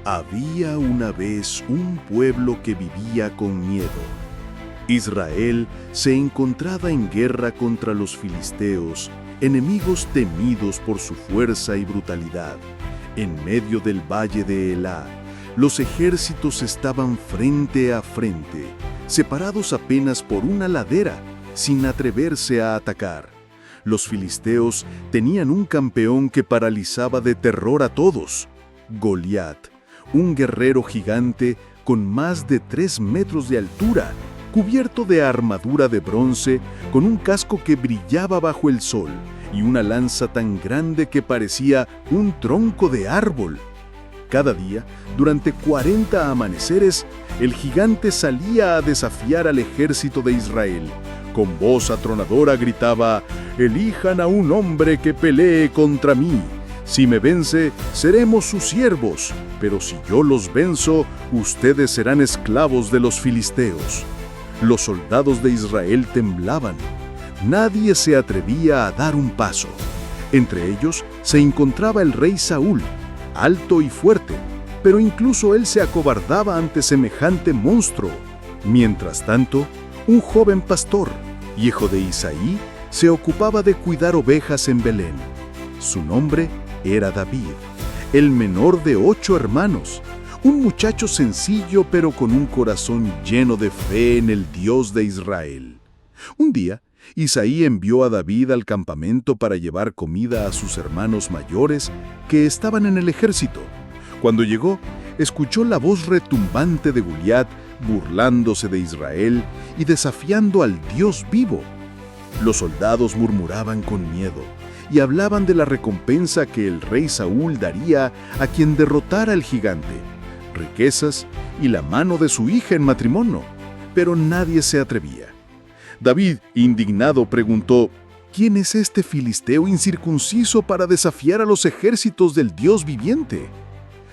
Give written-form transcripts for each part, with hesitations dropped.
Había una vez un pueblo que vivía con miedo. Israel se encontraba en guerra contra los filisteos, enemigos temidos por su fuerza y brutalidad. En medio del valle de Elá, los ejércitos estaban frente a frente, separados apenas por una ladera, sin atreverse a atacar. Los filisteos tenían un campeón que paralizaba de terror a todos: Goliat, un guerrero gigante con más de 3 metros de altura, cubierto de armadura de bronce, con un casco que brillaba bajo el sol y una lanza tan grande que parecía un tronco de árbol. Cada día, durante 40 amaneceres, el gigante salía a desafiar al ejército de Israel. Con voz atronadora gritaba: «Elijan a un hombre que pelee contra mí. Si me vence, seremos sus siervos, pero si yo los venzo, ustedes serán esclavos de los filisteos». Los soldados de Israel temblaban. Nadie se atrevía a dar un paso. Entre ellos se encontraba el rey Saúl, alto y fuerte, pero incluso él se acobardaba ante semejante monstruo. Mientras tanto, un joven pastor, hijo de Isaí, se ocupaba de cuidar ovejas en Belén. Su nombre era David, el menor de 8 hermanos, un muchacho sencillo pero con un corazón lleno de fe en el Dios de Israel. Un día, Isaí envió a David al campamento para llevar comida a sus hermanos mayores que estaban en el ejército. Cuando llegó, escuchó la voz retumbante de Goliat burlándose de Israel y desafiando al Dios vivo. Los soldados murmuraban con miedo y hablaban de la recompensa que el rey Saúl daría a quien derrotara al gigante: riquezas y la mano de su hija en matrimonio, pero nadie se atrevía. David, indignado, preguntó: «¿Quién es este filisteo incircunciso para desafiar a los ejércitos del Dios viviente?».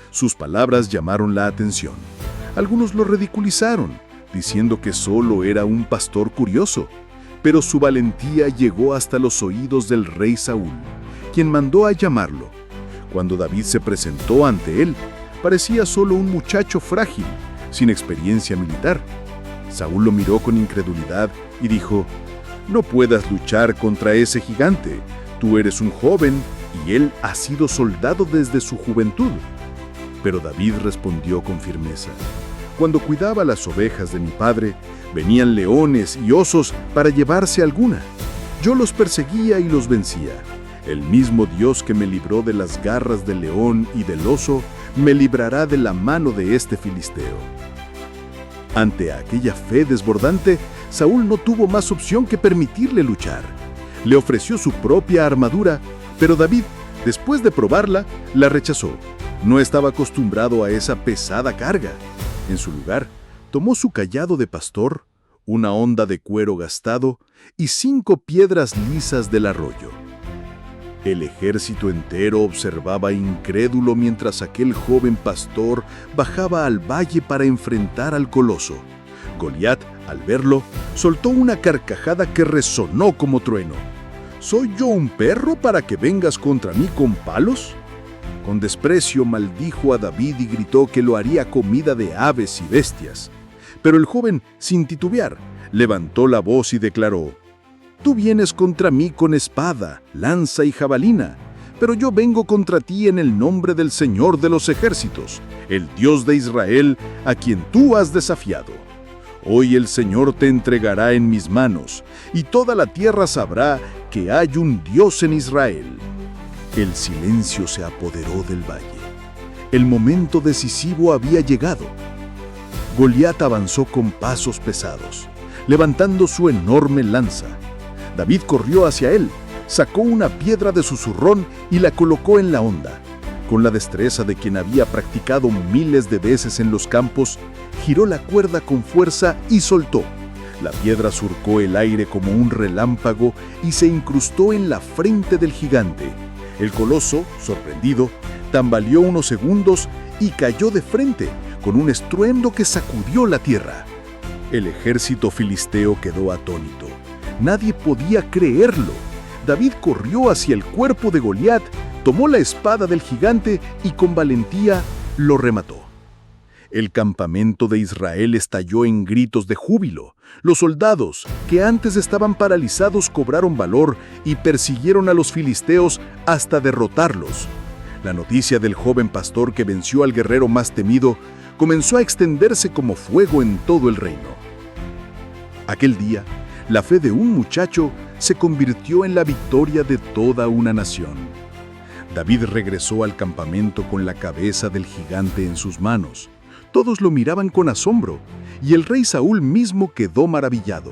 Sus palabras llamaron la atención. Algunos lo ridiculizaron, diciendo que solo era un pastor curioso, pero su valentía llegó hasta los oídos del rey Saúl, quien mandó a llamarlo. Cuando David se presentó ante él, parecía solo un muchacho frágil, sin experiencia militar. Saúl lo miró con incredulidad y dijo: «No puedas luchar contra ese gigante. Tú eres un joven y él ha sido soldado desde su juventud». Pero David respondió con firmeza: «Cuando cuidaba las ovejas de mi padre, venían leones y osos para llevarse alguna. Yo los perseguía y los vencía. El mismo Dios que me libró de las garras del león y del oso, me librará de la mano de este filisteo». Ante aquella fe desbordante, Saúl no tuvo más opción que permitirle luchar. Le ofreció su propia armadura, pero David, después de probarla, la rechazó. No estaba acostumbrado a esa pesada carga. En su lugar, tomó su cayado de pastor, una honda de cuero gastado y 5 piedras lisas del arroyo. El ejército entero observaba incrédulo mientras aquel joven pastor bajaba al valle para enfrentar al coloso. Goliat, al verlo, soltó una carcajada que resonó como trueno. «¿Soy yo un perro para que vengas contra mí con palos?». Con desprecio maldijo a David y gritó que lo haría comida de aves y bestias. Pero el joven, sin titubear, levantó la voz y declaró: «Tú vienes contra mí con espada, lanza y jabalina, pero yo vengo contra ti en el nombre del Señor de los ejércitos, el Dios de Israel, a quien tú has desafiado. Hoy el Señor te entregará en mis manos, y toda la tierra sabrá que hay un Dios en Israel». El silencio se apoderó del valle. El momento decisivo había llegado. Goliat avanzó con pasos pesados, levantando su enorme lanza. David corrió hacia él, sacó una piedra de su zurrón y la colocó en la honda. Con la destreza de quien había practicado miles de veces en los campos, giró la cuerda con fuerza y soltó. La piedra surcó el aire como un relámpago y se incrustó en la frente del gigante. El coloso, sorprendido, tambaleó unos segundos y cayó de frente, con un estruendo que sacudió la tierra. El ejército filisteo quedó atónito. Nadie podía creerlo. David corrió hacia el cuerpo de Goliat, tomó la espada del gigante y con valentía lo remató. El campamento de Israel estalló en gritos de júbilo. Los soldados, que antes estaban paralizados, cobraron valor y persiguieron a los filisteos hasta derrotarlos. La noticia del joven pastor que venció al guerrero más temido comenzó a extenderse como fuego en todo el reino. Aquel día, la fe de un muchacho se convirtió en la victoria de toda una nación. David regresó al campamento con la cabeza del gigante en sus manos. Todos lo miraban con asombro, y el rey Saúl mismo quedó maravillado.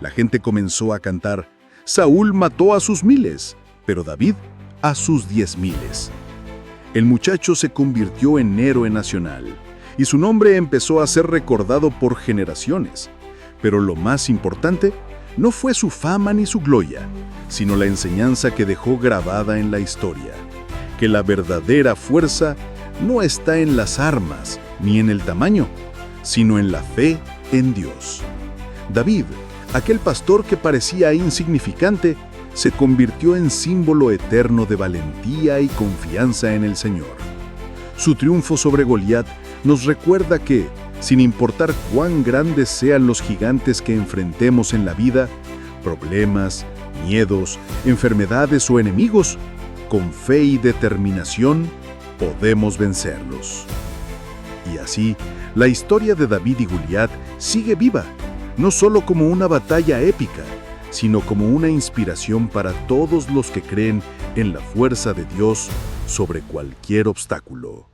La gente comenzó a cantar: Saúl mató a sus miles, pero David a sus 10,000. El muchacho se convirtió en héroe nacional, y su nombre empezó a ser recordado por generaciones. Pero lo más importante no fue su fama ni su gloria, sino la enseñanza que dejó grabada en la historia: que la verdadera fuerza no está en las armas ni en el tamaño, sino en la fe en Dios. David, aquel pastor que parecía insignificante, se convirtió en símbolo eterno de valentía y confianza en el Señor. Su triunfo sobre Goliat nos recuerda que, sin importar cuán grandes sean los gigantes que enfrentemos en la vida, problemas, miedos, enfermedades o enemigos, con fe y determinación podemos vencerlos. Y así, la historia de David y Goliat sigue viva, no solo como una batalla épica, sino como una inspiración para todos los que creen en la fuerza de Dios sobre cualquier obstáculo.